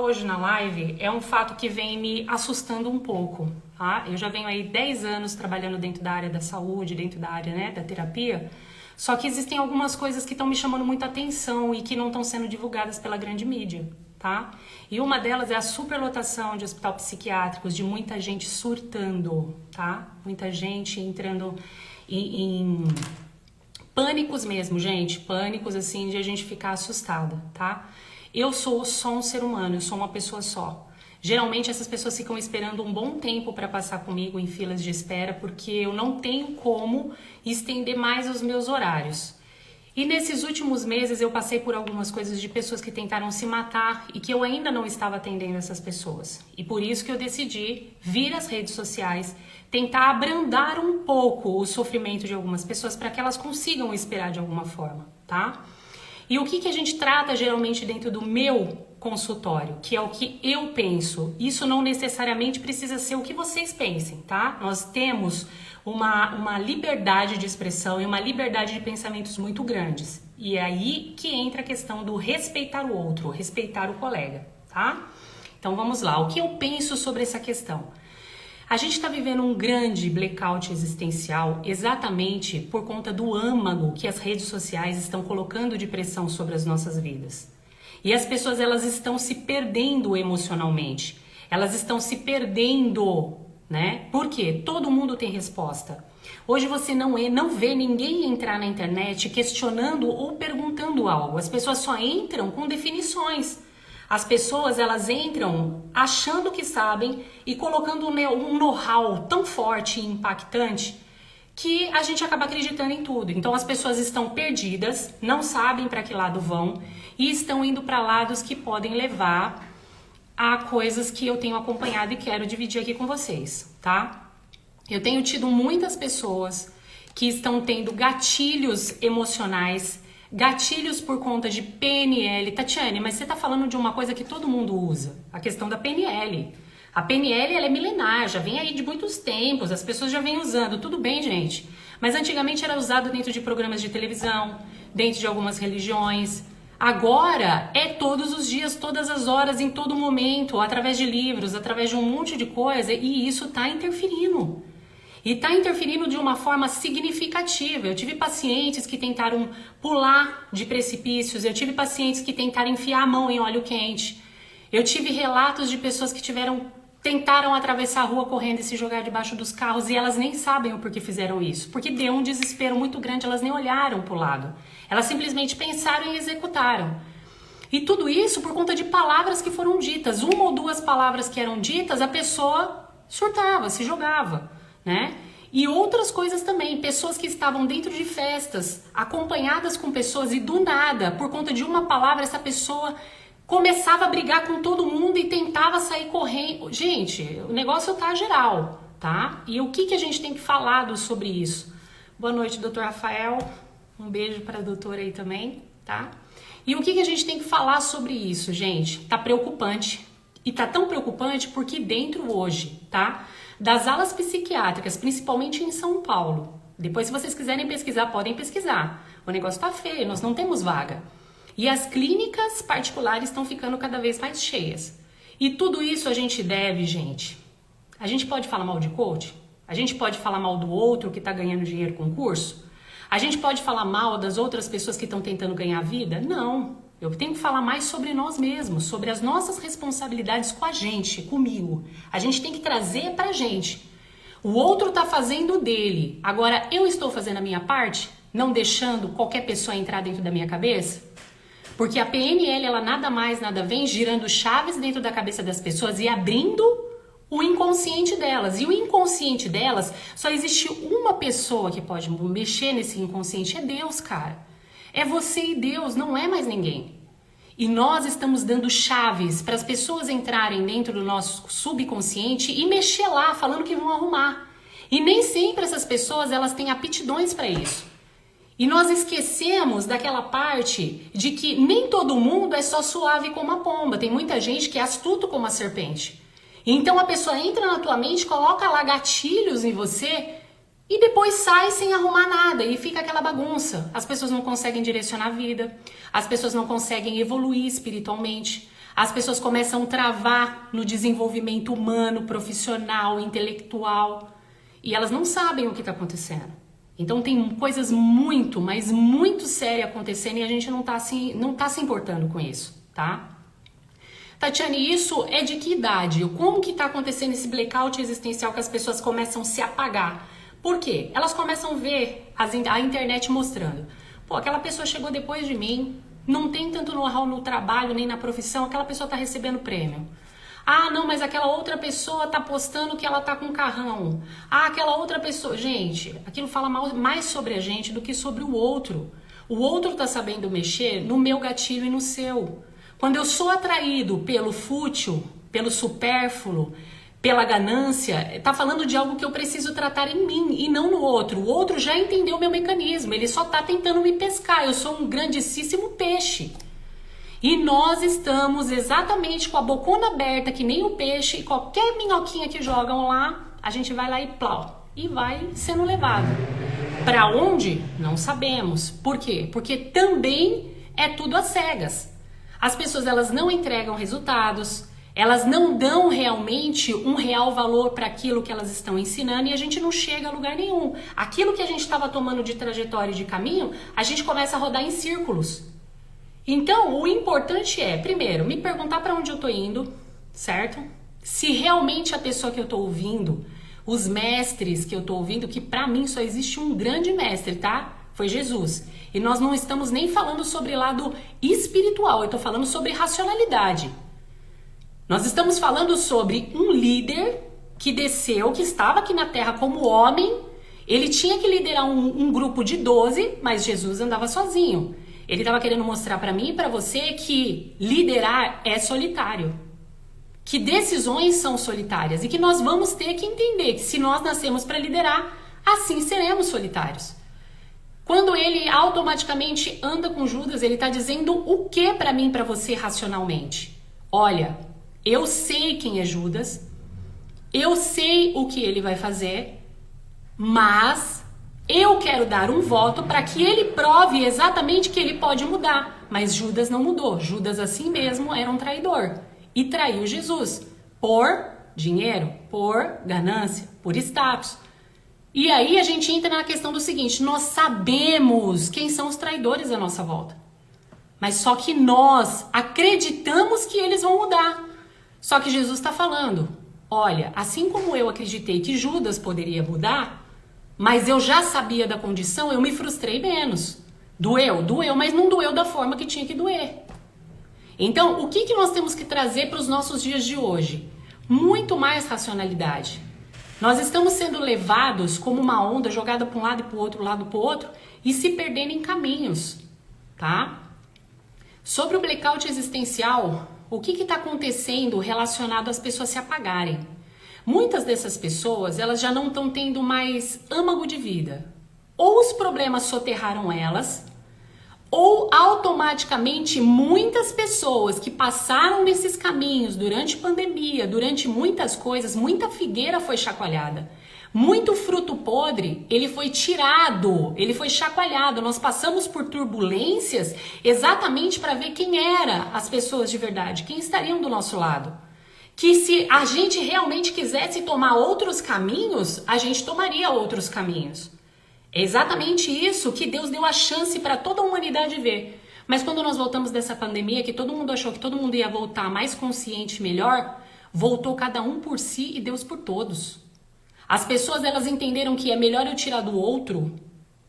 hoje na live é um fato que vem me assustando um pouco, tá? Eu já venho aí 10 anos trabalhando dentro da área da saúde, dentro da área, né, da terapia, só que existem algumas coisas que estão me chamando muita atenção e que não estão sendo divulgadas pela grande mídia, tá? E uma delas é a superlotação de hospital psiquiátricos, de muita gente surtando, tá? Muita gente entrando em pânicos mesmo, gente, pânicos assim de a gente ficar assustada, tá? Eu sou só um ser humano, eu sou uma pessoa só. Geralmente essas pessoas ficam esperando um bom tempo para passar comigo em filas de espera, porque eu não tenho como estender mais os meus horários. E nesses últimos meses eu passei por algumas coisas de pessoas que tentaram se matar e que eu ainda não estava atendendo essas pessoas. E por isso que eu decidi vir às redes sociais, tentar abrandar um pouco o sofrimento de algumas pessoas para que elas consigam esperar de alguma forma, tá? E o que a gente trata geralmente dentro do meu consultório, que é o que eu penso. Isso não necessariamente precisa ser o que vocês pensem, tá? Nós temos uma liberdade de expressão e uma liberdade de pensamentos muito grandes. E é aí que entra a questão do respeitar o outro, respeitar o colega, tá? Então vamos lá, o que eu penso sobre essa questão? A gente está vivendo um grande blackout existencial exatamente por conta do âmago que as redes sociais estão colocando de pressão sobre as nossas vidas. E as pessoas, elas estão se perdendo emocionalmente. Elas estão se perdendo, né? Por quê? Todo mundo tem resposta. Hoje você não vê ninguém entrar na internet questionando ou perguntando algo. As pessoas só entram com definições. As pessoas, elas entram achando que sabem e colocando um know-how tão forte e impactante que a gente acaba acreditando em tudo. Então as pessoas estão perdidas, não sabem para que lado vão e estão indo para lados que podem levar a coisas que eu tenho acompanhado e quero dividir aqui com vocês, tá? Eu tenho tido muitas pessoas que estão tendo gatilhos emocionais, gatilhos por conta de PNL. Tatiane, mas você tá falando de uma coisa que todo mundo usa, a questão da PNL. A PNL, ela é milenar, já vem aí de muitos tempos, as pessoas já vêm usando, tudo bem, gente. Mas antigamente era usado dentro de programas de televisão, dentro de algumas religiões. Agora é todos os dias, todas as horas, em todo momento, através de livros, através de um monte de coisa, e isso tá interferindo. E está interferindo de uma forma significativa. Eu tive pacientes que tentaram pular de precipícios, eu tive pacientes que tentaram enfiar a mão em óleo quente. Eu tive relatos de pessoas que tentaram atravessar a rua correndo e se jogar debaixo dos carros e elas nem sabem o porquê fizeram isso. Porque deu um desespero muito grande, elas nem olharam para o lado. Elas simplesmente pensaram e executaram. E tudo isso por conta de palavras que foram ditas. Uma ou duas palavras que eram ditas, a pessoa surtava, se jogava, né? E outras coisas também, pessoas que estavam dentro de festas, acompanhadas com pessoas e do nada, por conta de uma palavra, essa pessoa começava a brigar com todo mundo e tentava sair correndo. Gente, o negócio tá geral, tá? E o que a gente tem que falar sobre isso? Boa noite, doutor Rafael. Um beijo para a doutora aí também, tá? E o que a gente tem que falar sobre isso, gente? Tá preocupante. E tá tão preocupante porque dentro hoje, tá? Das alas psiquiátricas, principalmente em São Paulo. Depois, se vocês quiserem pesquisar, podem pesquisar. O negócio tá feio, nós não temos vaga. E as clínicas particulares estão ficando cada vez mais cheias. E tudo isso a gente deve, gente. A gente pode falar mal de coach? A gente pode falar mal do outro que tá ganhando dinheiro com curso? A gente pode falar mal das outras pessoas que estão tentando ganhar vida? Não. Eu tenho que falar mais sobre nós mesmos, sobre as nossas responsabilidades com a gente, comigo. A gente tem que trazer pra gente. O outro tá fazendo o dele. Agora, eu estou fazendo a minha parte, não deixando qualquer pessoa entrar dentro da minha cabeça? Porque a PNL, ela nada mais, nada vem girando chaves dentro da cabeça das pessoas e abrindo o inconsciente delas. E o inconsciente delas, só existe uma pessoa que pode mexer nesse inconsciente, é Deus, cara. É você e Deus, não é mais ninguém. E nós estamos dando chaves para as pessoas entrarem dentro do nosso subconsciente e mexer lá, falando que vão arrumar. E nem sempre essas pessoas, elas têm aptidões para isso. E nós esquecemos daquela parte de que nem todo mundo é só suave como a pomba. Tem muita gente que é astuto como a serpente. Então a pessoa entra na tua mente, coloca lá gatilhos em você e depois sai sem arrumar nada e fica aquela bagunça. As pessoas não conseguem direcionar a vida, as pessoas não conseguem evoluir espiritualmente, As pessoas começam a travar no desenvolvimento humano, profissional, intelectual, e elas não sabem o que está acontecendo. Então tem coisas muito, mas muito sérias acontecendo e a gente não tá se importando com isso, tá? Tatiane, isso é de que idade? Como que tá acontecendo esse blackout existencial que as pessoas começam a se apagar? Por quê? Elas começam a ver a internet mostrando. Pô, aquela pessoa chegou depois de mim, não tem tanto know-how no trabalho nem na profissão, aquela pessoa tá recebendo prêmio. Ah, não, mas aquela outra pessoa tá postando que ela tá com carrão. Ah, aquela outra pessoa... Gente, aquilo fala mais sobre a gente do que sobre o outro. O outro tá sabendo mexer no meu gatilho e no seu. Quando eu sou atraído pelo fútil, pelo supérfluo, pela ganância, tá falando de algo que eu preciso tratar em mim e não no outro. O outro já entendeu meu mecanismo, ele só tá tentando me pescar. Eu sou um grandíssimo peixe. E nós estamos exatamente com a bocona aberta, que nem o peixe, e qualquer minhoquinha que jogam lá, a gente vai lá e plau, e vai sendo levado. Para onde? Não sabemos. Por quê? Porque também é tudo às cegas. As pessoas, elas não entregam resultados, elas não dão realmente um real valor para aquilo que elas estão ensinando e a gente não chega a lugar nenhum. Aquilo que a gente estava tomando de trajetória e de caminho, a gente começa a rodar em círculos. Então, o importante é, primeiro, me perguntar para onde eu tô indo, certo? Se realmente a pessoa que eu tô ouvindo, os mestres que eu tô ouvindo, que para mim só existe um grande mestre, tá? Foi Jesus. E nós não estamos nem falando sobre lado espiritual, eu tô falando sobre racionalidade. Nós estamos falando sobre um líder que desceu, que estava aqui na Terra como homem, ele tinha que liderar um grupo de 12, mas Jesus andava sozinho. Ele estava querendo mostrar para mim e para você que liderar é solitário. Que decisões são solitárias e que nós vamos ter que entender que se nós nascemos para liderar, assim seremos solitários. Quando ele automaticamente anda com Judas, ele está dizendo o que para mim e para você racionalmente? Olha, eu sei quem é Judas, eu sei o que ele vai fazer, mas... eu quero dar um voto para que ele prove exatamente que ele pode mudar. Mas Judas não mudou. Judas assim mesmo era um traidor. E traiu Jesus por dinheiro, por ganância, por status. E aí a gente entra na questão do seguinte, nós sabemos quem são os traidores à nossa volta. Mas só que nós acreditamos que eles vão mudar. Só que Jesus está falando, olha, assim como eu acreditei que Judas poderia mudar, mas eu já sabia da condição, eu me frustrei menos. Doeu, mas não doeu da forma que tinha que doer. Então, o que nós temos que trazer para os nossos dias de hoje? Muito mais racionalidade. Nós estamos sendo levados como uma onda jogada para um lado e para o outro, e se perdendo em caminhos, tá? Sobre o blackout existencial, o que está acontecendo relacionado às pessoas se apagarem? Muitas dessas pessoas, elas já não estão tendo mais âmago de vida. Ou os problemas soterraram elas, ou automaticamente muitas pessoas que passaram nesses caminhos durante pandemia, durante muitas coisas, muita figueira foi chacoalhada. Muito fruto podre, ele foi tirado, ele foi chacoalhado. Nós passamos por turbulências exatamente para ver quem eram as pessoas de verdade, quem estariam do nosso lado. Que se a gente realmente quisesse tomar outros caminhos, a gente tomaria outros caminhos. É exatamente isso que Deus deu a chance para toda a humanidade ver. Mas quando nós voltamos dessa pandemia, que todo mundo achou que todo mundo ia voltar mais consciente, melhor, voltou cada um por si e Deus por todos. As pessoas, elas entenderam que é melhor eu tirar do outro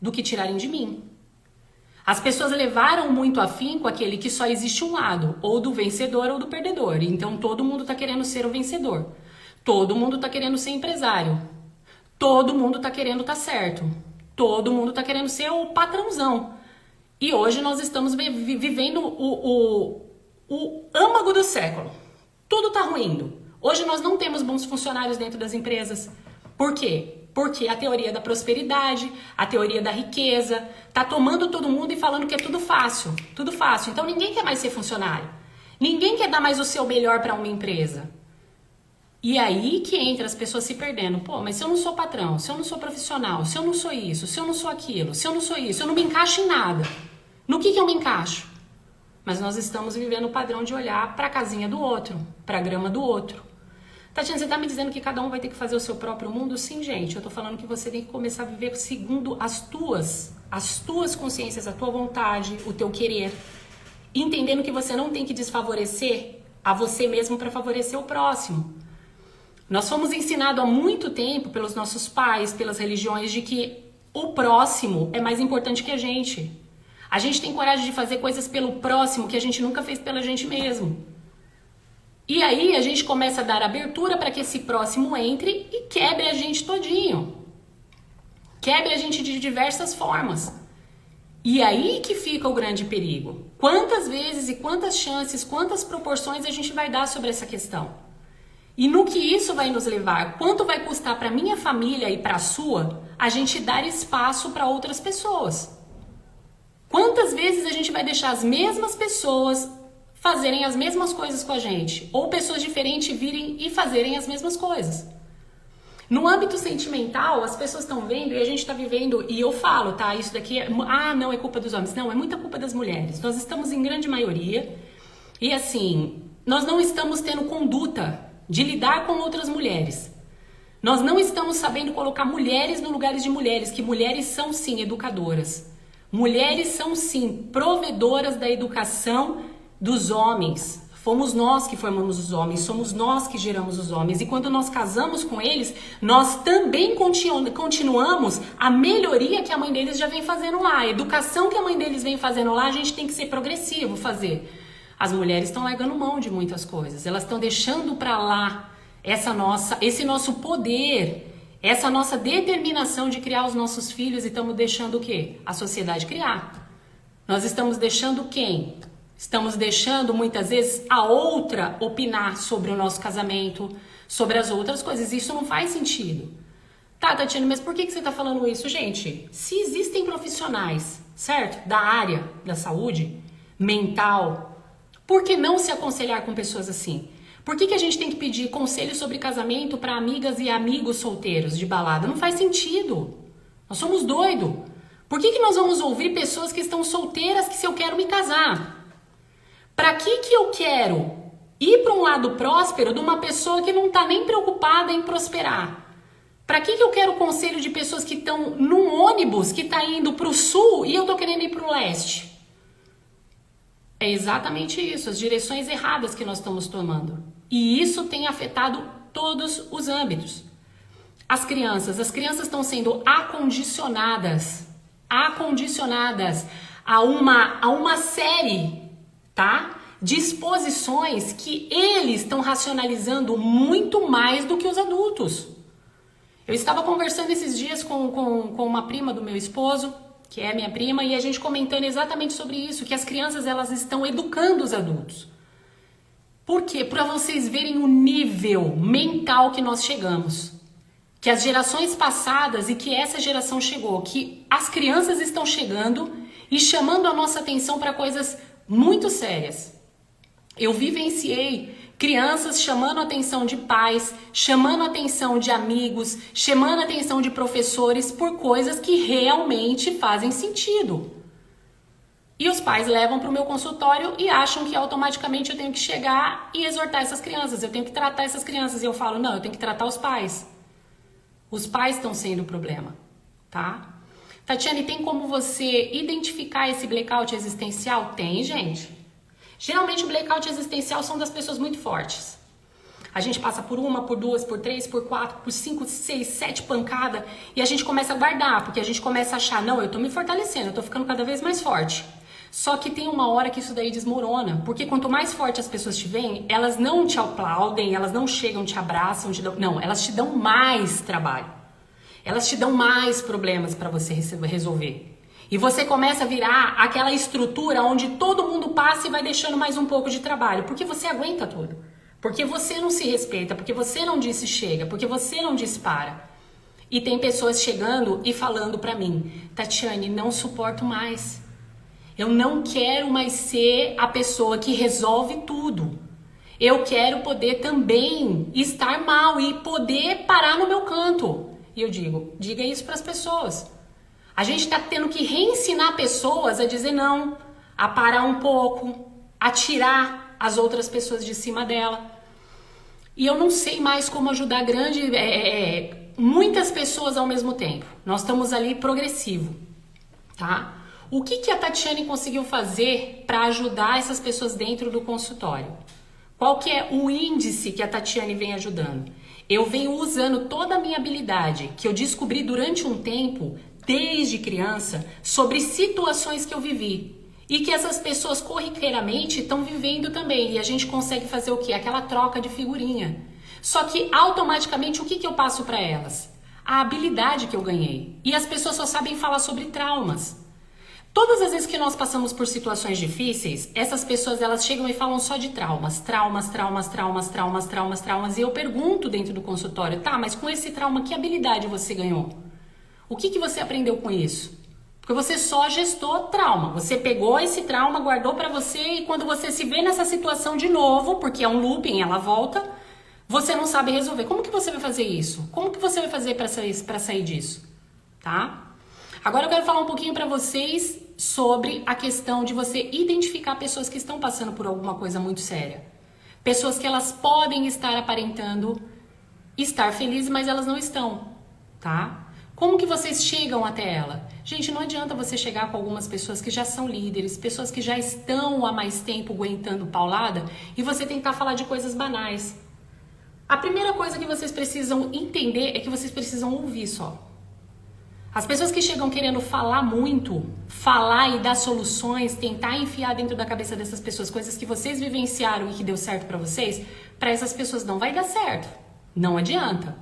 do que tirarem de mim. As pessoas levaram muito afinco aquele que só existe um lado, ou do vencedor ou do perdedor. Então todo mundo tá querendo ser o vencedor. Todo mundo tá querendo ser empresário. Todo mundo tá querendo estar certo. Todo mundo tá querendo ser o patrãozão. E hoje nós estamos vivendo o âmago do século. Tudo tá ruindo. Hoje nós não temos bons funcionários dentro das empresas. Por quê? Porque a teoria da prosperidade, a teoria da riqueza, tá tomando todo mundo e falando que é tudo fácil. Tudo fácil. Então ninguém quer mais ser funcionário. Ninguém quer dar mais o seu melhor para uma empresa. E aí que entra as pessoas se perdendo. Pô, mas se eu não sou patrão, se eu não sou profissional, se eu não sou isso, se eu não sou aquilo, se eu não sou isso, eu não me encaixo em nada. No que eu me encaixo? mas nós estamos vivendo o padrão de olhar para a casinha do outro, para a grama do outro. Tatiana, você tá me dizendo que cada um vai ter que fazer o seu próprio mundo? Sim, gente, eu tô falando que você tem que começar a viver segundo as tuas consciências, a tua vontade, o teu querer. Entendendo que você não tem que desfavorecer a você mesmo para favorecer o próximo. Nós fomos ensinados há muito tempo pelos nossos pais, pelas religiões, de que o próximo é mais importante que a gente. A gente tem coragem de fazer coisas pelo próximo que a gente nunca fez pela gente mesmo. E aí a gente começa a dar abertura para que esse próximo entre e quebre a gente todinho. Quebre a gente de diversas formas. E aí que fica o grande perigo. Quantas vezes e quantas chances, quantas proporções a gente vai dar sobre essa questão? E no que isso vai nos levar? Quanto vai custar para minha família e para a sua a gente dar espaço para outras pessoas? Quantas vezes a gente vai deixar as mesmas pessoas fazerem as mesmas coisas com a gente? Ou pessoas diferentes virem e fazerem as mesmas coisas? No âmbito sentimental, as pessoas estão vendo e a gente está vivendo, e eu falo, tá? Isso daqui não é culpa dos homens. Não, é muita culpa das mulheres. Nós estamos em grande maioria e assim, nós não estamos tendo conduta de lidar com outras mulheres. Nós não estamos sabendo colocar mulheres no lugar de mulheres, que mulheres são sim educadoras. Mulheres são sim provedoras da educação dos homens. Fomos nós que formamos os homens, somos nós que geramos os homens. E quando nós casamos com eles, nós também continuamos a melhoria que a mãe deles já vem fazendo lá. A educação que a mãe deles vem fazendo lá, a gente tem que ser progressivo fazer. As mulheres estão largando mão de muitas coisas. Elas estão deixando para lá esse nosso poder, essa nossa determinação de criar os nossos filhos, e estamos deixando o quê? A sociedade criar. Nós estamos deixando quem? Estamos deixando, muitas vezes, a outra opinar sobre o nosso casamento, sobre as outras coisas. Isso não faz sentido. Tá, Tatiana, mas por que você está falando isso? Gente, se existem profissionais, certo? Da área da saúde mental, por que não se aconselhar com pessoas assim? Por que a gente tem que pedir conselho sobre casamento para amigas e amigos solteiros de balada? Não faz sentido. Nós somos doidos. Por que nós vamos ouvir pessoas que estão solteiras que se eu quero me casar? Para que eu quero ir para um lado próspero de uma pessoa que não está nem preocupada em prosperar? Para que eu quero conselho de pessoas que estão num ônibus que está indo para o sul e eu estou querendo ir para o leste? É exatamente isso, as direções erradas que nós estamos tomando. E isso tem afetado todos os âmbitos. As crianças estão sendo acondicionadas a uma série, tá? Disposições que eles estão racionalizando muito mais do que os adultos. Eu estava conversando esses dias com uma prima do meu esposo, que é minha prima, e a gente comentando exatamente sobre isso, que as crianças elas estão educando os adultos. Por quê? Para vocês verem o nível mental que nós chegamos. Que as gerações passadas e que essa geração chegou, que as crianças estão chegando e chamando a nossa atenção para coisas muito sérias. Eu vivenciei crianças chamando a atenção de pais, chamando a atenção de amigos, chamando a atenção de professores por coisas que realmente fazem sentido. E os pais levam para o meu consultório e acham que automaticamente eu tenho que chegar e exortar essas crianças, eu tenho que tratar essas crianças. E eu falo, não, eu tenho que tratar os pais. Os pais estão sendo o problema, tá? Tatiane, tem como você identificar esse blackout existencial? Tem, gente. Geralmente o blackout existencial são das pessoas muito fortes. A gente passa por uma, por duas, por três, por quatro, por cinco, seis, 7 pancadas e a gente começa a guardar, porque a gente começa a achar, não, eu tô me fortalecendo, eu tô ficando cada vez mais forte. Só que tem uma hora que isso daí desmorona, porque quanto mais forte as pessoas te veem, elas não te aplaudem, elas não chegam, te abraçam, não, elas te dão mais trabalho. Elas te dão mais problemas para você resolver. E você começa a virar aquela estrutura onde todo mundo passa e vai deixando mais um pouco de trabalho, porque você aguenta tudo. Porque você não se respeita, porque você não disse chega, porque você não disse para. E tem pessoas chegando e falando pra mim, Tatiane, não suporto mais. Eu não quero mais ser a pessoa que resolve tudo. Eu quero poder também estar mal e poder parar no meu canto. E eu digo, diga isso pras pessoas. A gente tá tendo que reensinar pessoas a dizer não, a parar um pouco, a tirar as outras pessoas de cima dela. E eu não sei mais como ajudar muitas pessoas ao mesmo tempo. Nós estamos ali progressivo, tá? O que a Tatiane conseguiu fazer para ajudar essas pessoas dentro do consultório? Qual que é o índice que a Tatiane vem ajudando? Eu venho usando toda a minha habilidade que eu descobri durante um tempo, desde criança, sobre situações que eu vivi. E que essas pessoas corriqueiramente estão vivendo também. E a gente consegue fazer o quê? Aquela troca de figurinha. Só que automaticamente o que eu passo para elas? A habilidade que eu ganhei. E as pessoas só sabem falar sobre traumas. Todas as vezes que nós passamos por situações difíceis, essas pessoas elas chegam e falam só de traumas. Traumas. E eu pergunto dentro do consultório, tá, mas com esse trauma, que habilidade você ganhou? O que você aprendeu com isso? Porque você só gestou trauma. Você pegou esse trauma, guardou pra você e quando você se vê nessa situação de novo, porque é um looping, ela volta, você não sabe resolver. Como que você vai fazer isso? Como que você vai fazer pra sair disso? Tá? Agora eu quero falar um pouquinho pra vocês sobre a questão de você identificar pessoas que estão passando por alguma coisa muito séria. Pessoas que elas podem estar aparentando estar felizes, mas elas não estão, tá? Como que vocês chegam até ela? Gente, não adianta você chegar com algumas pessoas que já são líderes, pessoas que já estão há mais tempo aguentando paulada e você tentar falar de coisas banais. A primeira coisa que vocês precisam entender é que vocês precisam ouvir só. As pessoas que chegam querendo falar muito, falar e dar soluções, tentar enfiar dentro da cabeça dessas pessoas coisas que vocês vivenciaram e que deu certo pra vocês, pra essas pessoas não vai dar certo. Não adianta,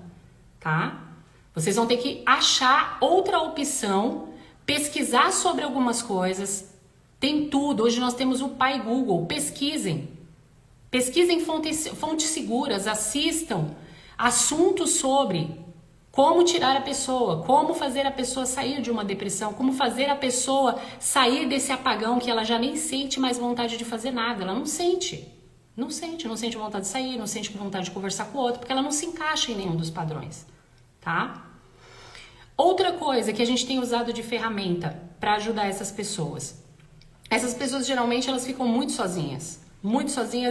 tá? Vocês vão ter que achar outra opção, pesquisar sobre algumas coisas. Tem tudo. Hoje nós temos o pai Google. Pesquisem. Pesquisem fontes seguras. Assistam assuntos sobre como tirar a pessoa, como fazer a pessoa sair de uma depressão, como fazer a pessoa sair desse apagão que ela já nem sente mais vontade de fazer nada. Ela não sente. Não sente vontade de sair, não sente vontade de conversar com o outro, porque ela não se encaixa em nenhum dos padrões. Tá? Outra coisa que a gente tem usado de ferramenta para ajudar essas pessoas. Essas pessoas geralmente elas ficam muito sozinhas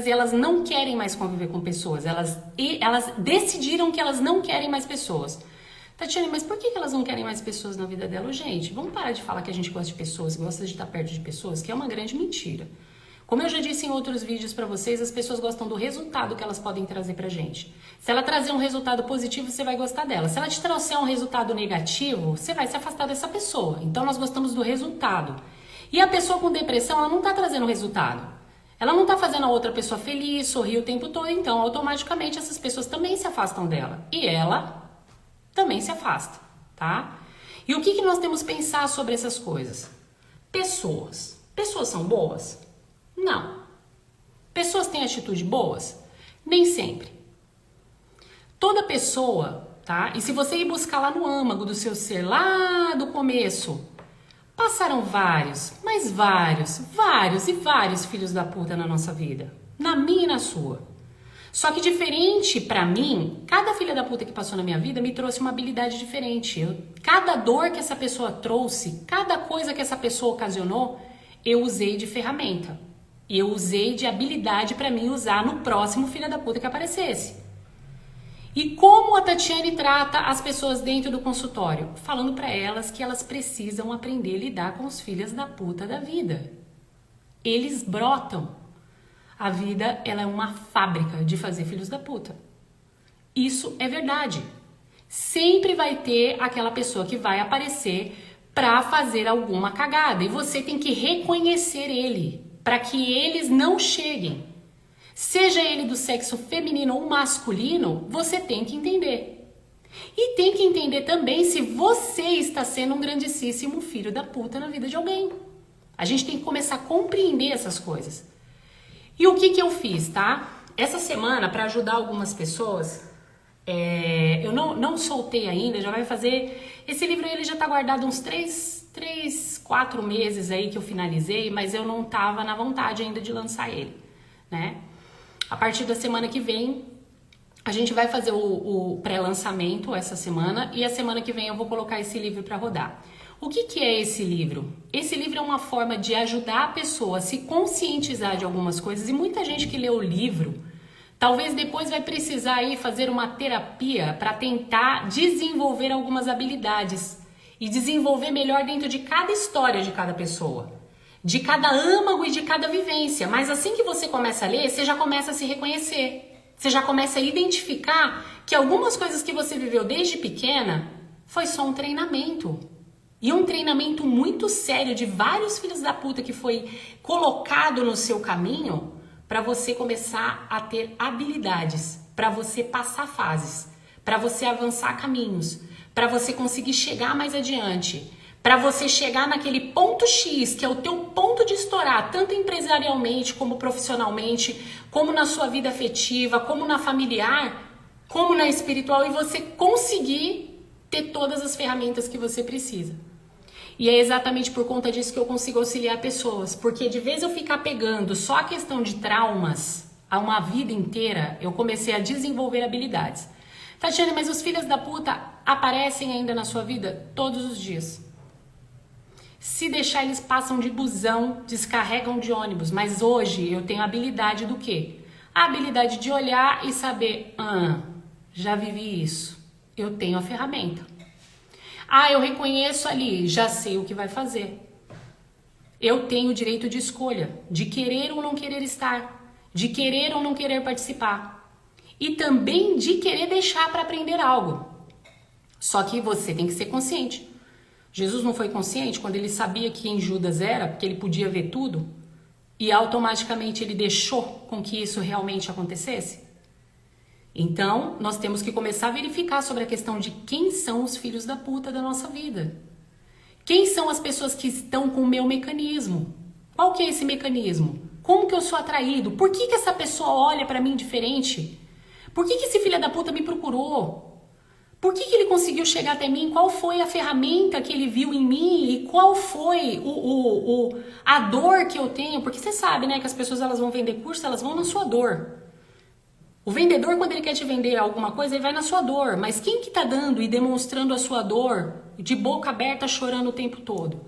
e elas não querem mais conviver com pessoas. Elas decidiram que elas não querem mais pessoas. Tatiane, mas por que elas não querem mais pessoas na vida dela? Gente, vamos parar de falar que a gente gosta de pessoas, gosta de estar perto de pessoas, que é uma grande mentira. Como eu já disse em outros vídeos pra vocês, as pessoas gostam do resultado que elas podem trazer pra gente. Se ela trazer um resultado positivo, você vai gostar dela. Se ela te trouxer um resultado negativo, você vai se afastar dessa pessoa. Então nós gostamos do resultado. E a pessoa com depressão, ela não tá trazendo resultado. Ela não tá fazendo a outra pessoa feliz, sorrir o tempo todo, então automaticamente essas pessoas também se afastam dela. E ela também se afasta, tá? E o que nós temos que pensar sobre essas coisas? Pessoas. Pessoas são boas? Não. Pessoas têm atitudes boas? Nem sempre. Toda pessoa, tá? E se você ir buscar lá no âmago do seu ser, lá do começo, passaram vários filhos da puta na nossa vida. Na minha e na sua. Só que diferente pra mim, cada filha da puta que passou na minha vida me trouxe uma habilidade diferente. Cada dor que essa pessoa trouxe, cada coisa que essa pessoa ocasionou, eu usei de ferramenta. E eu usei de habilidade pra mim usar no próximo filho da puta que aparecesse. E como a Tatiane trata as pessoas dentro do consultório? Falando pra elas que elas precisam aprender a lidar com os filhos da puta da vida. Eles brotam. A vida, ela é uma fábrica de fazer filhos da puta. Isso é verdade. Sempre vai ter aquela pessoa que vai aparecer pra fazer alguma cagada. E você tem que reconhecer ele, para que eles não cheguem. Seja ele do sexo feminino ou masculino, você tem que entender. E tem que entender também se você está sendo um grandíssimo filho da puta na vida de alguém. A gente tem que começar a compreender essas coisas. E o que eu fiz, tá? Essa semana, para ajudar algumas pessoas, eu não soltei ainda, já vai fazer... Esse livro aí, ele já tá guardado uns 4 meses aí que eu finalizei, mas eu não tava na vontade ainda de lançar ele, né? A partir da semana que vem, a gente vai fazer o pré-lançamento essa semana e a semana que vem eu vou colocar esse livro para rodar. O que é esse livro? Esse livro é uma forma de ajudar a pessoa a se conscientizar de algumas coisas, e muita gente que lê o livro talvez depois vai precisar aí fazer uma terapia para tentar desenvolver algumas habilidades e desenvolver melhor dentro de cada história de cada pessoa, de cada âmago e de cada vivência. Mas assim que você começa a ler, você já começa a se reconhecer, você já começa a identificar que algumas coisas que você viveu desde pequena foi só um treinamento. E um treinamento muito sério de vários filhos da puta que foi colocado no seu caminho para você começar a ter habilidades, para você passar fases, para você avançar caminhos, para você conseguir chegar mais adiante, para você chegar naquele ponto X, que é o teu ponto de estourar, tanto empresarialmente como profissionalmente, como na sua vida afetiva, como na familiar, como na espiritual, e você conseguir ter todas as ferramentas que você precisa. E é exatamente por conta disso que eu consigo auxiliar pessoas, porque de vez eu ficar pegando só a questão de traumas a uma vida inteira, eu comecei a desenvolver habilidades. Tatiane, mas os filhos da puta aparecem ainda na sua vida todos os dias. Se deixar, eles passam de busão, descarregam de ônibus, mas hoje eu tenho a habilidade do quê? A habilidade de olhar e saber, já vivi isso, eu tenho a ferramenta. Eu reconheço ali, já sei o que vai fazer. Eu tenho o direito de escolha, de querer ou não querer estar, de querer ou não querer participar. E também de querer deixar para aprender algo. Só que você tem que ser consciente. Jesus não foi consciente quando ele sabia quem Judas era, porque ele podia ver tudo, e automaticamente ele deixou com que isso realmente acontecesse? Então, nós temos que começar a verificar sobre a questão de quem são os filhos da puta da nossa vida. Quem são as pessoas que estão com o meu mecanismo? Qual que é esse mecanismo? Como que eu sou atraído? Por que essa pessoa olha pra mim diferente? Por que esse filho da puta me procurou? Por que ele conseguiu chegar até mim? Qual foi a ferramenta que ele viu em mim? E qual foi a dor que eu tenho? Porque você sabe, né, que as pessoas elas vão vender curso, elas vão na sua dor. O vendedor, quando ele quer te vender alguma coisa, ele vai na sua dor. Mas quem que tá dando e demonstrando a sua dor, de boca aberta, chorando o tempo todo?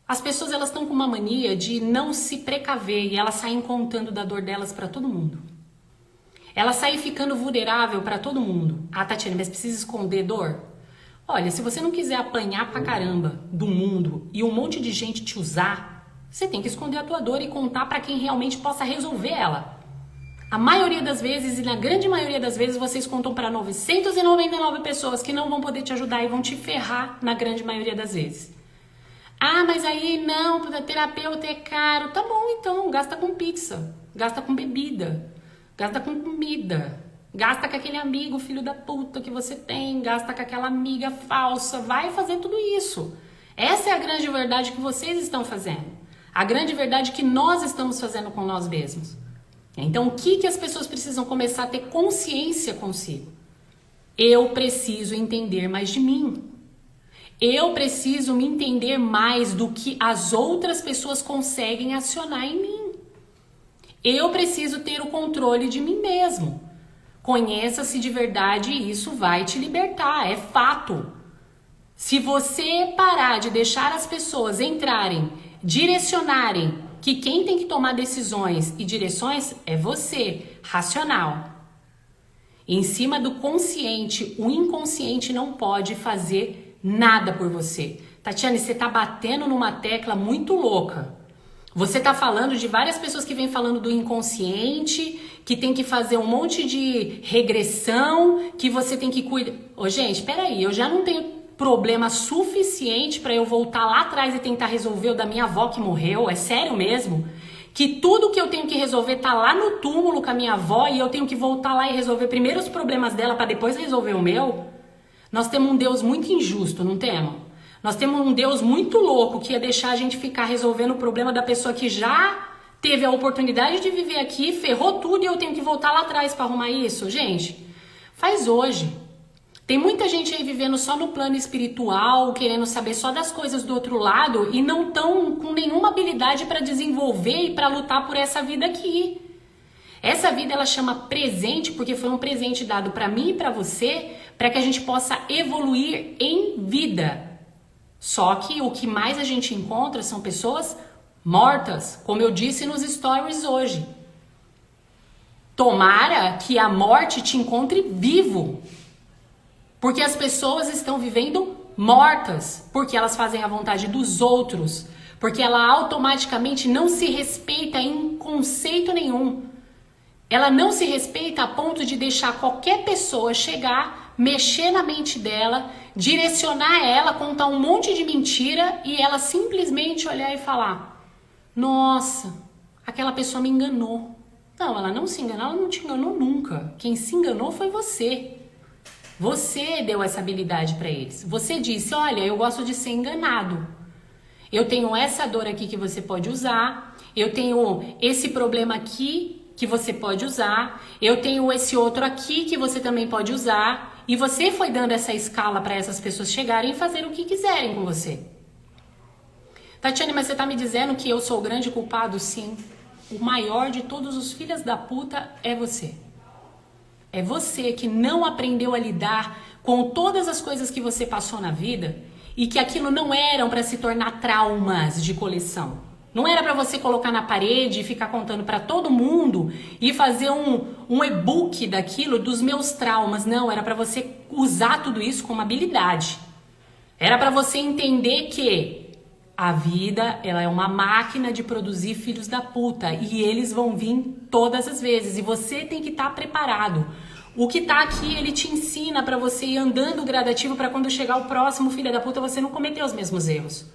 As pessoas, elas estão com uma mania de não se precaver e elas saem contando da dor delas para todo mundo. Elas saem ficando vulnerável para todo mundo. Tatiana, mas precisa esconder dor? Olha, se você não quiser apanhar pra caramba do mundo e um monte de gente te usar, você tem que esconder a tua dor e contar para quem realmente possa resolver ela. A maioria das vezes, e na grande maioria das vezes, vocês contam para 999 pessoas que não vão poder te ajudar e vão te ferrar na grande maioria das vezes. Mas aí não, para terapeuta é caro. Tá bom, então, gasta com pizza, gasta com bebida, gasta com comida, gasta com aquele amigo filho da puta que você tem, gasta com aquela amiga falsa, vai fazer tudo isso. Essa é a grande verdade que vocês estão fazendo. A grande verdade que nós estamos fazendo com nós mesmos. Então, o que as pessoas precisam começar a ter consciência consigo? Eu preciso entender mais de mim. Eu preciso me entender mais do que as outras pessoas conseguem acionar em mim. Eu preciso ter o controle de mim mesmo. Conheça-se de verdade e isso vai te libertar, é fato. Se você parar de deixar as pessoas entrarem, direcionarem, que quem tem que tomar decisões e direções é você, racional. Em cima do consciente, o inconsciente não pode fazer nada por você. Tatiane, você tá batendo numa tecla muito louca. Você tá falando de várias pessoas que vêm falando do inconsciente, que tem que fazer um monte de regressão, que você tem que cuidar. Gente, peraí, eu já não tenho problema suficiente para eu voltar lá atrás e tentar resolver o da minha avó que morreu? É sério mesmo? Que tudo que eu tenho que resolver tá lá no túmulo com a minha avó e eu tenho que voltar lá e resolver primeiro os problemas dela para depois resolver o meu? Nós temos um Deus muito injusto, não temos? Nós temos um Deus muito louco que ia deixar a gente ficar resolvendo o problema da pessoa que já teve a oportunidade de viver aqui, ferrou tudo e eu tenho que voltar lá atrás para arrumar isso? Gente, faz hoje. Tem muita gente aí vivendo só no plano espiritual, querendo saber só das coisas do outro lado e não estão com nenhuma habilidade para desenvolver e para lutar por essa vida aqui. Essa vida ela chama presente porque foi um presente dado para mim e para você, para que a gente possa evoluir em vida. Só que o que mais a gente encontra são pessoas mortas, como eu disse nos stories hoje. Tomara que a morte te encontre vivo, porque as pessoas estão vivendo mortas, porque elas fazem a vontade dos outros, porque ela automaticamente não se respeita em conceito nenhum. Ela não se respeita a ponto de deixar qualquer pessoa chegar, mexer na mente dela, direcionar ela, contar um monte de mentira e ela simplesmente olhar e falar: nossa, aquela pessoa me enganou. Não, ela não se enganou, ela não te enganou nunca. Quem se enganou foi você. Você deu essa habilidade para eles. Você disse: olha, eu gosto de ser enganado. Eu tenho essa dor aqui que você pode usar. Eu tenho esse problema aqui que você pode usar. Eu tenho esse outro aqui que você também pode usar. E você foi dando essa escala para essas pessoas chegarem e fazer o que quiserem com você. Tatiane, mas você tá me dizendo que eu sou o grande culpado? Sim. O maior de todos os filhos da puta é você. É você que não aprendeu a lidar com todas as coisas que você passou na vida e que aquilo não eram para se tornar traumas de coleção. Não era para você colocar na parede e ficar contando para todo mundo e fazer um e-book daquilo, dos meus traumas. Não, era para você usar tudo isso como habilidade. Era para você entender que a vida, ela é uma máquina de produzir filhos da puta e eles vão vir todas as vezes e você tem que estar preparado. O que tá aqui, ele te ensina para você ir andando gradativo para quando chegar o próximo filho da puta você não cometer os mesmos erros.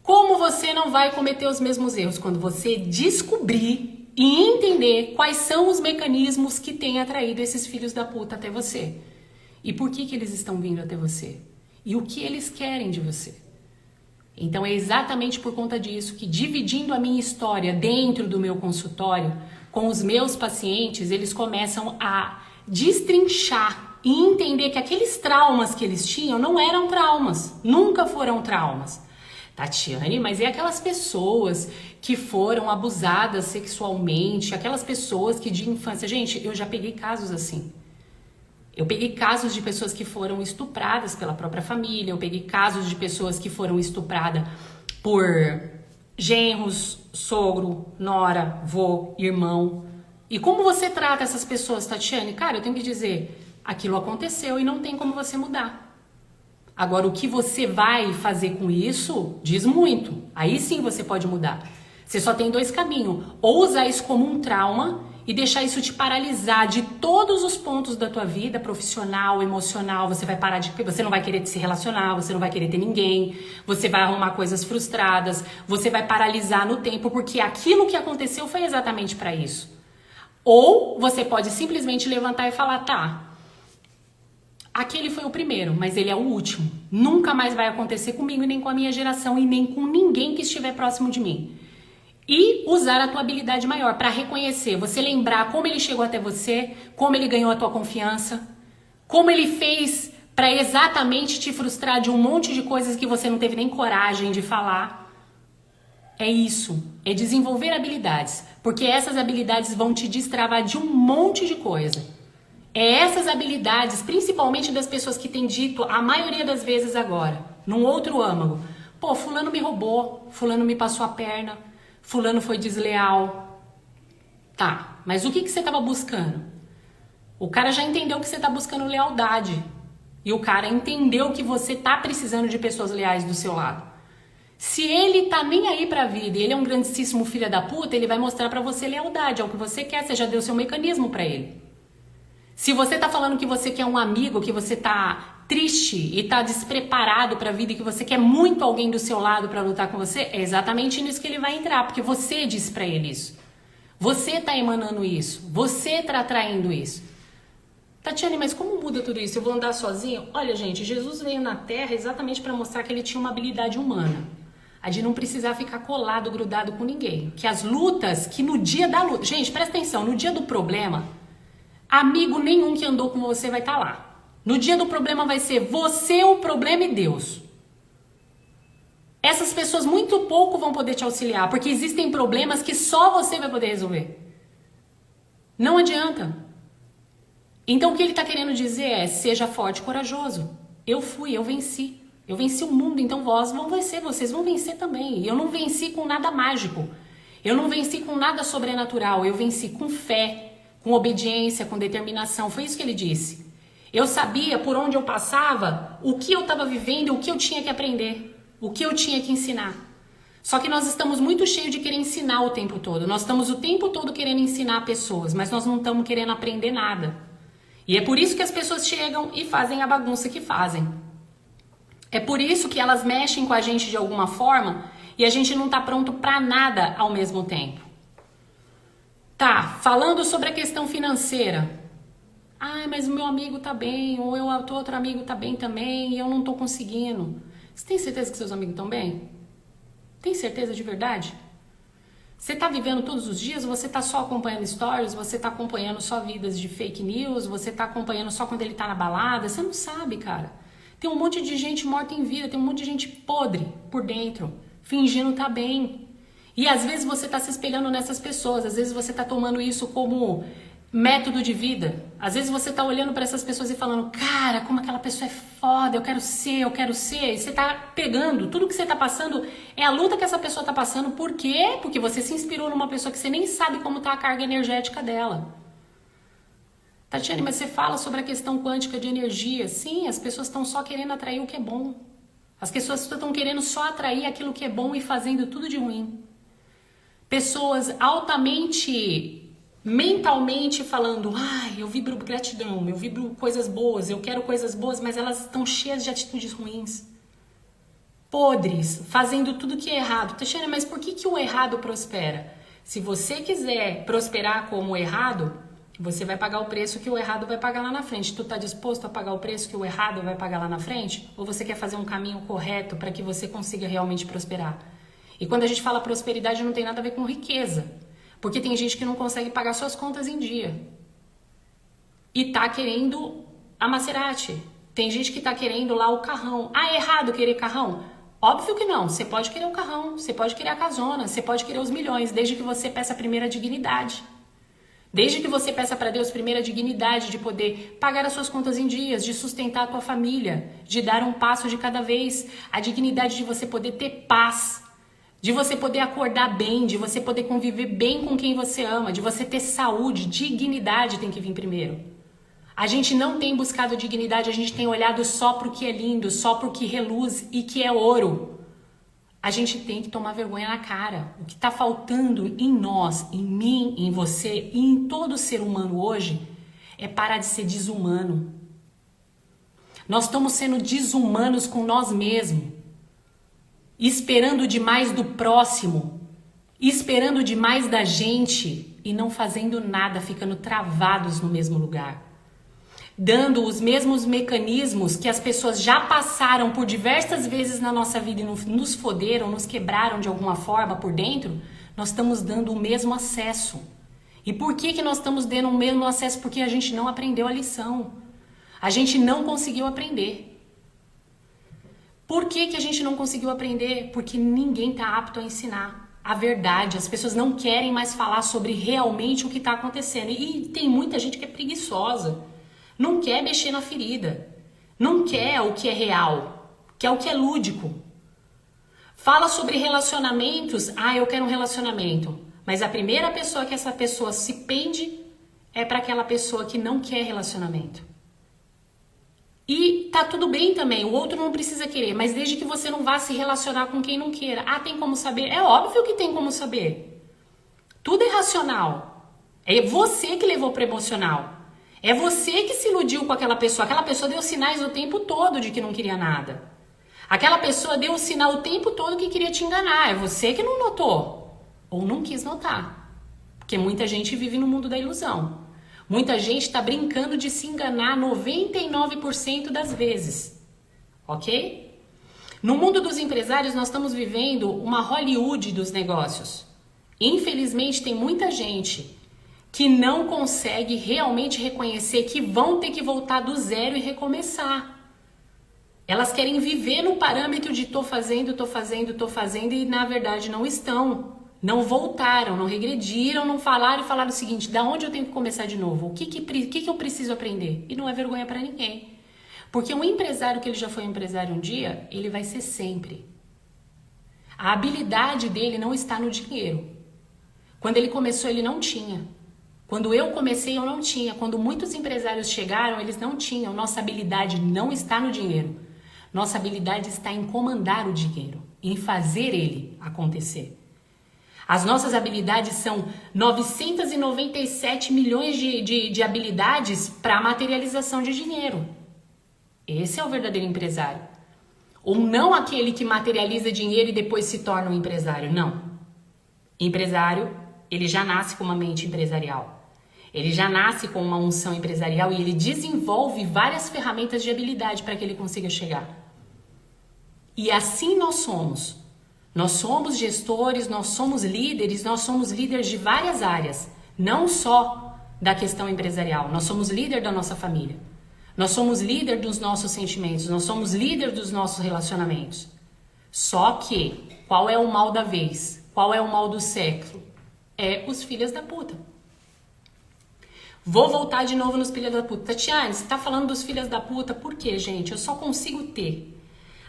Como você não vai cometer os mesmos erros? Quando você descobrir e entender quais são os mecanismos que têm atraído esses filhos da puta até você. E por que eles estão vindo até você? E o que eles querem de você? Então é exatamente por conta disso que, dividindo a minha história dentro do meu consultório, com os meus pacientes, eles começam a destrinchar e entender que aqueles traumas que eles tinham não eram traumas, nunca foram traumas. Tatiane, mas e aquelas pessoas que foram abusadas sexualmente, aquelas pessoas que de infância... Gente, eu já peguei casos assim. Eu peguei casos de pessoas que foram estupradas pela própria família, eu peguei casos de pessoas que foram estupradas por genros, sogro, nora, vô, irmão. E como você trata essas pessoas, Tatiane? Cara, eu tenho que dizer, aquilo aconteceu e não tem como você mudar. Agora, o que você vai fazer com isso diz muito. Aí sim você pode mudar. Você só tem dois caminhos. Ou usar isso como um trauma e deixar isso te paralisar de todos os pontos da tua vida, profissional, emocional. Você vai parar de... Você não vai querer se relacionar, você não vai querer ter ninguém. Você vai arrumar coisas frustradas. Você vai paralisar no tempo, porque aquilo que aconteceu foi exatamente para isso. Ou você pode simplesmente levantar e falar, tá... Aquele foi o primeiro, mas ele é o último. Nunca mais vai acontecer comigo, nem com a minha geração e nem com ninguém que estiver próximo de mim. E usar a tua habilidade maior para reconhecer, você lembrar como ele chegou até você, como ele ganhou a tua confiança, como ele fez para exatamente te frustrar de um monte de coisas que você não teve nem coragem de falar. É isso, é desenvolver habilidades, porque essas habilidades vão te destravar de um monte de coisa. É essas habilidades, principalmente das pessoas que têm dito, a maioria das vezes agora, num outro âmago, pô, fulano me roubou, fulano me passou a perna, fulano foi desleal. Tá, mas o que você estava buscando? O cara já entendeu que você está buscando lealdade. E o cara entendeu que você está precisando de pessoas leais do seu lado. Se ele tá nem aí pra vida e ele é um grandíssimo filho da puta, ele vai mostrar pra você lealdade, é o que você quer, você já deu seu mecanismo pra ele. Se você tá falando que você quer um amigo, que você tá triste e tá despreparado pra vida e que você quer muito alguém do seu lado pra lutar com você, é exatamente nisso que ele vai entrar, porque você disse pra ele isso. Você tá emanando isso, você tá atraindo isso. Tatiane, mas como muda tudo isso? Eu vou andar sozinho? Olha, gente, Jesus veio na Terra exatamente pra mostrar que ele tinha uma habilidade humana. A de não precisar ficar colado, grudado com ninguém. Que as lutas, que no dia da luta... Gente, presta atenção, no dia do problema... Amigo nenhum que andou com você vai estar lá. No dia do problema vai ser você, o problema e Deus. Essas pessoas muito pouco vão poder te auxiliar, porque existem problemas que só você vai poder resolver. Não adianta. Então o que ele está querendo dizer é, seja forte e corajoso. Eu fui, eu venci. Eu venci o mundo, então vós vão vencer, vocês vão vencer também. E eu não venci com nada mágico. Eu não venci com nada sobrenatural. Eu venci com fé, com obediência, com determinação. Foi isso que ele disse. Eu sabia por onde eu passava, o que eu estava vivendo, o que eu tinha que aprender, o que eu tinha que ensinar. Só que nós estamos muito cheios de querer ensinar o tempo todo. Nós estamos o tempo todo querendo ensinar pessoas, mas nós não estamos querendo aprender nada. E é por isso que as pessoas chegam e fazem a bagunça que fazem. É por isso que elas mexem com a gente de alguma forma e a gente não tá pronto para nada ao mesmo tempo. Tá, falando sobre a questão financeira. Ah, mas o meu amigo tá bem, ou o outro amigo tá bem também e eu não tô conseguindo. Você tem certeza que seus amigos estão bem? Tem certeza de verdade? Você tá vivendo todos os dias, você tá só acompanhando stories, você tá acompanhando só vidas de fake news, você tá acompanhando só quando ele tá na balada, você não sabe, cara. Tem um monte de gente morta em vida, tem um monte de gente podre por dentro, fingindo tá bem. E às vezes você tá se espelhando nessas pessoas, às vezes você tá tomando isso como método de vida. Às vezes você tá olhando para essas pessoas e falando, cara, como aquela pessoa é foda, eu quero ser. E você tá pegando, tudo que você tá passando é a luta que essa pessoa tá passando. Por quê? Porque você se inspirou numa pessoa que você nem sabe como tá a carga energética dela. Tatiane, mas você fala sobre a questão quântica de energia. Sim, as pessoas estão só querendo atrair o que é bom. As pessoas estão querendo só atrair aquilo que é bom e fazendo tudo de ruim. Pessoas altamente, mentalmente falando, ai, eu vibro gratidão, eu vibro coisas boas, eu quero coisas boas, mas elas estão cheias de atitudes ruins. Podres, fazendo tudo que é errado. Tatiane, mas por que o errado prospera? Se você quiser prosperar como o errado, você vai pagar o preço que o errado vai pagar lá na frente. Tu tá disposto a pagar o preço que o errado vai pagar lá na frente? Ou você quer fazer um caminho correto para que você consiga realmente prosperar? E quando a gente fala prosperidade, não tem nada a ver com riqueza. Porque tem gente que não consegue pagar suas contas em dia. E tá querendo a Maserati. Tem gente que tá querendo lá o carrão. Ah, é errado querer carrão? Óbvio que não. Você pode querer o carrão, você pode querer a casona, você pode querer os milhões, desde que você peça a primeira dignidade. Desde que você peça para Deus primeiro a dignidade de poder pagar as suas contas em dias, de sustentar a tua família, de dar um passo de cada vez, a dignidade de você poder ter paz, de você poder acordar bem, de você poder conviver bem com quem você ama, de você ter saúde, dignidade tem que vir primeiro. A gente não tem buscado dignidade, a gente tem olhado só para o que é lindo, só para o que reluz e que é ouro. A gente tem que tomar vergonha na cara. O que está faltando em nós, em mim, em você e em todo ser humano hoje é parar de ser desumano. Nós estamos sendo desumanos com nós mesmos, esperando demais do próximo, esperando demais da gente e não fazendo nada, ficando travados no mesmo lugar. Dando os mesmos mecanismos que as pessoas já passaram por diversas vezes na nossa vida e nos foderam, nos quebraram de alguma forma por dentro, nós estamos dando o mesmo acesso. E por que nós estamos dando o mesmo acesso? Porque a gente não aprendeu a lição. A gente não conseguiu aprender. Por que a gente não conseguiu aprender? Porque ninguém está apto a ensinar a verdade. As pessoas não querem mais falar sobre realmente o que está acontecendo. E tem muita gente que é preguiçosa. Não quer mexer na ferida. Não quer o que é real. Quer o que é lúdico. Fala sobre relacionamentos. Ah, eu quero um relacionamento. Mas a primeira pessoa que essa pessoa se pende é para aquela pessoa que não quer relacionamento. E tá tudo bem também. O outro não precisa querer. Mas desde que você não vá se relacionar com quem não queira. Ah, tem como saber? É óbvio que tem como saber. Tudo é racional. É você que levou para emocional. É você que se iludiu com aquela pessoa. Aquela pessoa deu sinais o tempo todo de que não queria nada. Aquela pessoa deu o sinal o tempo todo que queria te enganar. É você que não notou. Ou não quis notar. Porque muita gente vive no mundo da ilusão. Muita gente está brincando de se enganar 99% das vezes. Ok? No mundo dos empresários, nós estamos vivendo uma Hollywood dos negócios. Infelizmente, tem muita gente que não consegue realmente reconhecer que vão ter que voltar do zero e recomeçar. Elas querem viver no parâmetro de tô fazendo e na verdade não estão. Não voltaram, não regrediram, não falaram e falaram o seguinte, da onde eu tenho que começar de novo? O que eu preciso aprender? E não é vergonha para ninguém. Porque um empresário que ele já foi um empresário um dia, ele vai ser sempre. A habilidade dele não está no dinheiro. Quando ele começou, ele não tinha. Quando eu comecei, eu não tinha. Quando muitos empresários chegaram, eles não tinham. Nossa habilidade não está no dinheiro. Nossa habilidade está em comandar o dinheiro, em fazer ele acontecer. As nossas habilidades são 997 milhões de habilidades para a materialização de dinheiro. Esse é o verdadeiro empresário. Ou não aquele que materializa dinheiro e depois se torna um empresário. Não. Empresário, ele já nasce com uma mente empresarial. Ele já nasce com uma unção empresarial e ele desenvolve várias ferramentas de habilidade para que ele consiga chegar. E assim nós somos. Nós somos gestores, nós somos líderes de várias áreas. Não só da questão empresarial. Nós somos líder da nossa família. Nós somos líder dos nossos sentimentos. Nós somos líder dos nossos relacionamentos. Só que, qual é o mal da vez? Qual é o mal do século? É os filhos da puta. Vou voltar de novo nos filhos da puta. Tatiane, você tá falando dos filhos da puta, por quê, gente? Eu só consigo ter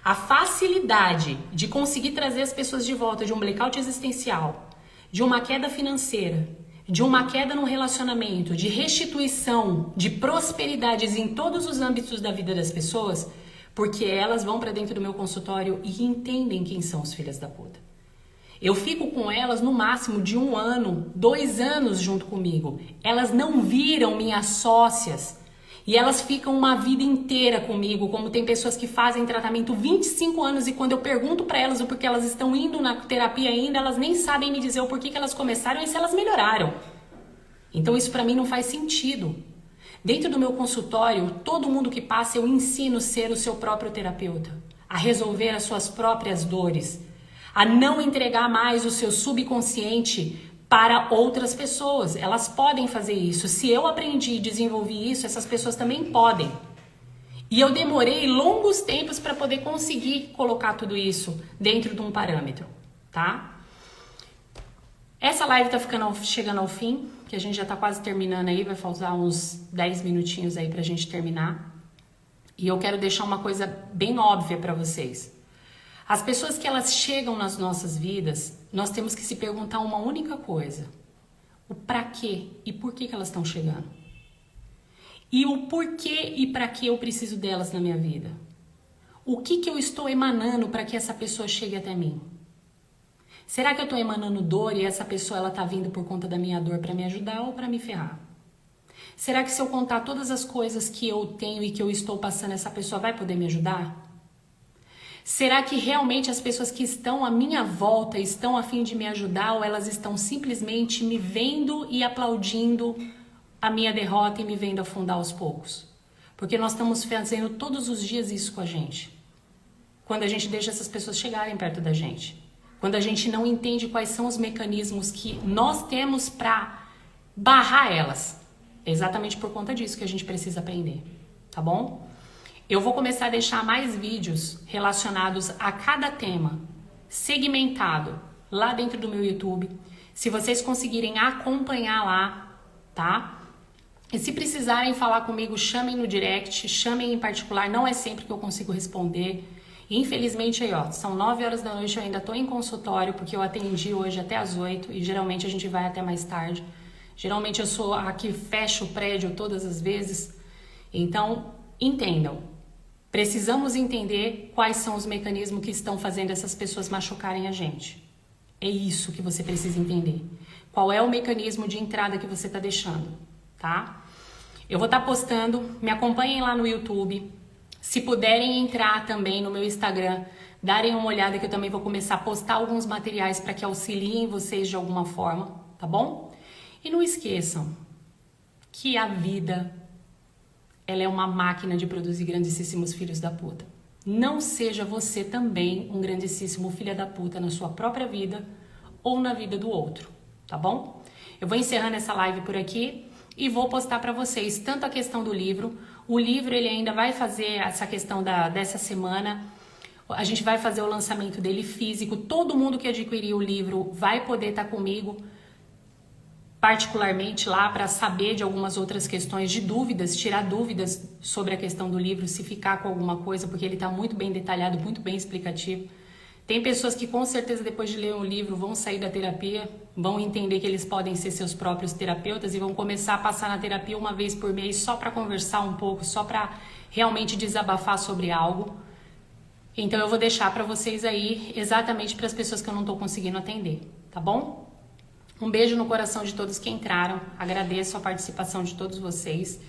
a facilidade de conseguir trazer as pessoas de volta de um blackout existencial, de uma queda financeira, de uma queda no relacionamento, de restituição, de prosperidades em todos os âmbitos da vida das pessoas, porque elas vão para dentro do meu consultório e entendem quem são os filhos da puta. Eu fico com elas no máximo de 1 ano, 2 anos junto comigo. Elas não viram minhas sócias e elas ficam uma vida inteira comigo, como tem pessoas que fazem tratamento 25 anos e quando eu pergunto para elas o porquê elas estão indo na terapia ainda, elas nem sabem me dizer o porquê que elas começaram e se elas melhoraram. Então isso para mim não faz sentido. Dentro do meu consultório, todo mundo que passa eu ensino a ser o seu próprio terapeuta, a resolver as suas próprias dores, a não entregar mais o seu subconsciente para outras pessoas. Elas podem fazer isso. Se eu aprendi e desenvolvi isso, essas pessoas também podem. E eu demorei longos tempos para poder conseguir colocar tudo isso dentro de um parâmetro, tá? Essa live tá chegando ao fim, que a gente já tá quase terminando aí, vai faltar uns 10 minutinhos aí pra gente terminar. E eu quero deixar uma coisa bem óbvia para vocês. As pessoas que elas chegam nas nossas vidas, nós temos que se perguntar uma única coisa. O pra quê e por que elas estão chegando. E o porquê e pra que eu preciso delas na minha vida. O que eu estou emanando para que essa pessoa chegue até mim? Será que eu estou emanando dor e essa pessoa ela tá vindo por conta da minha dor para me ajudar ou para me ferrar? Será que se eu contar todas as coisas que eu tenho e que eu estou passando, essa pessoa vai poder me ajudar? Será que realmente as pessoas que estão à minha volta estão a fim de me ajudar ou elas estão simplesmente me vendo e aplaudindo a minha derrota e me vendo afundar aos poucos? Porque nós estamos fazendo todos os dias isso com a gente. Quando a gente deixa essas pessoas chegarem perto da gente. Quando a gente não entende quais são os mecanismos que nós temos para barrar elas. É exatamente por conta disso que a gente precisa aprender, tá bom? Eu vou começar a deixar mais vídeos relacionados a cada tema, segmentado, lá dentro do meu YouTube. Se vocês conseguirem acompanhar lá, tá? E se precisarem falar comigo, chamem no direct, chamem em particular, não é sempre que eu consigo responder. Infelizmente aí, ó, são 9 horas da noite, eu ainda tô em consultório, porque eu atendi hoje até as 8 e geralmente a gente vai até mais tarde. Geralmente eu sou a que fecha o prédio todas as vezes. Então, entendam. Precisamos entender quais são os mecanismos que estão fazendo essas pessoas machucarem a gente. É isso que você precisa entender. Qual é o mecanismo de entrada que você está deixando, tá? Eu vou estar postando, me acompanhem lá no YouTube. Se puderem entrar também no meu Instagram, darem uma olhada que eu também vou começar a postar alguns materiais para que auxiliem vocês de alguma forma, tá bom? E não esqueçam que a vida, ela é uma máquina de produzir grandíssimos filhos da puta. Não seja você também um grandíssimo filho da puta na sua própria vida ou na vida do outro, tá bom? Eu vou encerrando essa live por aqui e vou postar para vocês tanto a questão do livro. O livro ele ainda vai fazer essa questão dessa semana. A gente vai fazer o lançamento dele físico. Todo mundo que adquirir o livro vai poder estar comigo particularmente lá para saber de algumas outras questões, de dúvidas, tirar dúvidas sobre a questão do livro, se ficar com alguma coisa, porque ele está muito bem detalhado, muito bem explicativo. Tem pessoas que com certeza depois de ler o livro vão sair da terapia, vão entender que eles podem ser seus próprios terapeutas e vão começar a passar na terapia uma vez por mês só para conversar um pouco, só para realmente desabafar sobre algo. Então eu vou deixar para vocês aí exatamente para as pessoas que eu não estou conseguindo atender, tá bom? Um beijo no coração de todos que entraram, agradeço a participação de todos vocês.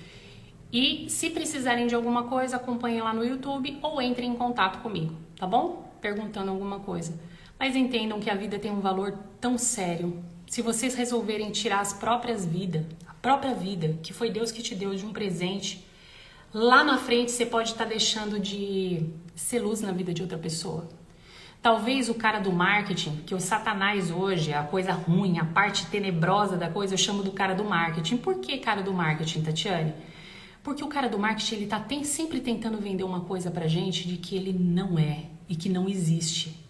E se precisarem de alguma coisa, acompanhem lá no YouTube ou entrem em contato comigo, tá bom? Perguntando alguma coisa. Mas entendam que a vida tem um valor tão sério. Se vocês resolverem tirar as próprias vidas, a própria vida, que foi Deus que te deu de um presente, lá na frente você pode estar deixando de ser luz na vida de outra pessoa. Talvez o cara do marketing, que o Satanás hoje, a coisa ruim, a parte tenebrosa da coisa, eu chamo do cara do marketing. Por que cara do marketing, Tatiane? Porque o cara do marketing, ele tá sempre tentando vender uma coisa pra gente de que ele não é e que não existe.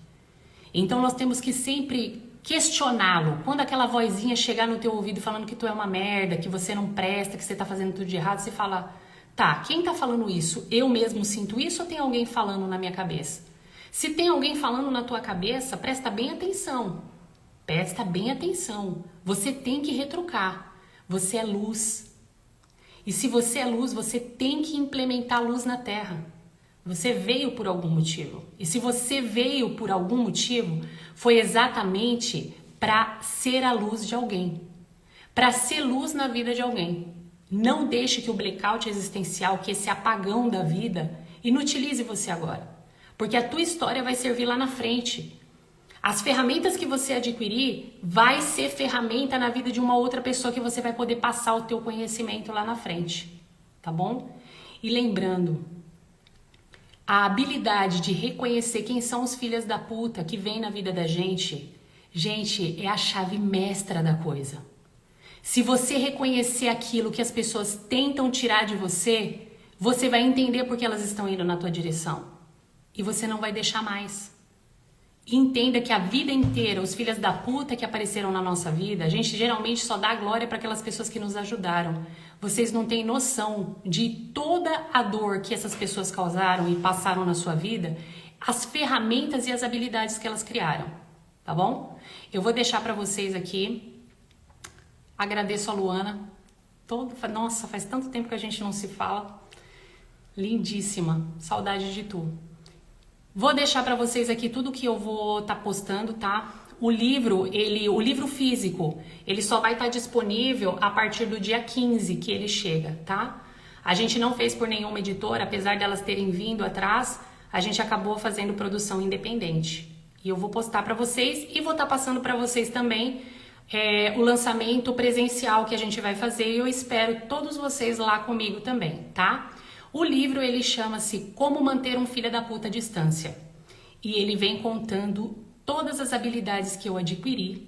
Então nós temos que sempre questioná-lo. Quando aquela vozinha chegar no teu ouvido falando que tu é uma merda, que você não presta, que você tá fazendo tudo de errado, você fala, tá, quem tá falando isso? Eu mesmo sinto isso ou tem alguém falando na minha cabeça? Se tem alguém falando na tua cabeça, presta bem atenção. Presta bem atenção. Você tem que retrucar. Você é luz. E se você é luz, você tem que implementar luz na Terra. Você veio por algum motivo. E se você veio por algum motivo, foi exatamente para ser a luz de alguém. Para ser luz na vida de alguém. Não deixe que o blackout existencial, que esse apagão da vida, inutilize você agora. Porque a tua história vai servir lá na frente. As ferramentas que você adquirir vai ser ferramenta na vida de uma outra pessoa que você vai poder passar o teu conhecimento lá na frente, tá bom? E lembrando, a habilidade de reconhecer quem são os filhos da puta que vem na vida da gente, é a chave mestra da coisa. Se você reconhecer aquilo que as pessoas tentam tirar de você, você vai entender por que elas estão indo na tua direção. E você não vai deixar mais. E entenda que a vida inteira, os filhos da puta que apareceram na nossa vida, a gente geralmente só dá glória para aquelas pessoas que nos ajudaram. Vocês não têm noção de toda a dor que essas pessoas causaram e passaram na sua vida, as ferramentas e as habilidades que elas criaram, tá bom? Eu vou deixar para vocês aqui. Agradeço a Luana. Nossa, faz tanto tempo que a gente não se fala. Lindíssima. Saudade de tu. Vou deixar para vocês aqui tudo que eu vou estar postando, tá? O livro físico, ele só vai estar disponível a partir do dia 15 que ele chega, tá? A gente não fez por nenhuma editora, apesar delas terem vindo atrás, a gente acabou fazendo produção independente. E eu vou postar para vocês e vou estar passando para vocês também o lançamento presencial que a gente vai fazer e eu espero todos vocês lá comigo também, tá? O livro, ele chama-se Como Manter um Filho da Puta à Distância. E ele vem contando todas as habilidades que eu adquiri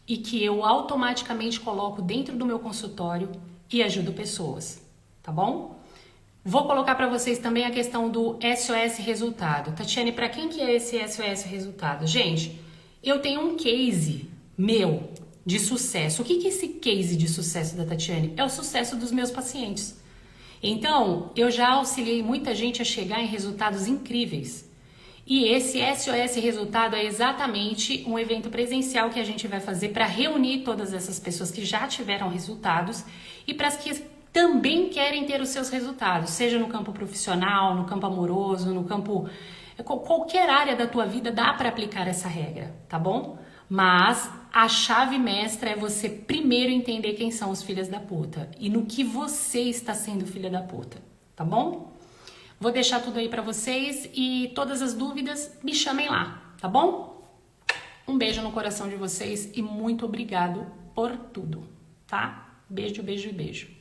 e que eu automaticamente coloco dentro do meu consultório e ajudo pessoas, tá bom? Vou colocar para vocês também a questão do SOS Resultado. Tatiane, para quem que é esse SOS Resultado? Gente, eu tenho um case meu de sucesso. O que é esse case de sucesso da Tatiane? É o sucesso dos meus pacientes. Então, eu já auxiliei muita gente a chegar em resultados incríveis. E esse SOS Resultado é exatamente um evento presencial que a gente vai fazer para reunir todas essas pessoas que já tiveram resultados e para as que também querem ter os seus resultados, seja no campo profissional, no campo amoroso, no campo... Qualquer área da tua vida dá para aplicar essa regra, tá bom? Mas a chave mestra é você primeiro entender quem são os filhos da puta e no que você está sendo filha da puta, tá bom? Vou deixar tudo aí pra vocês e todas as dúvidas me chamem lá, tá bom? Um beijo no coração de vocês e muito obrigado por tudo, tá? Beijo, beijo e beijo.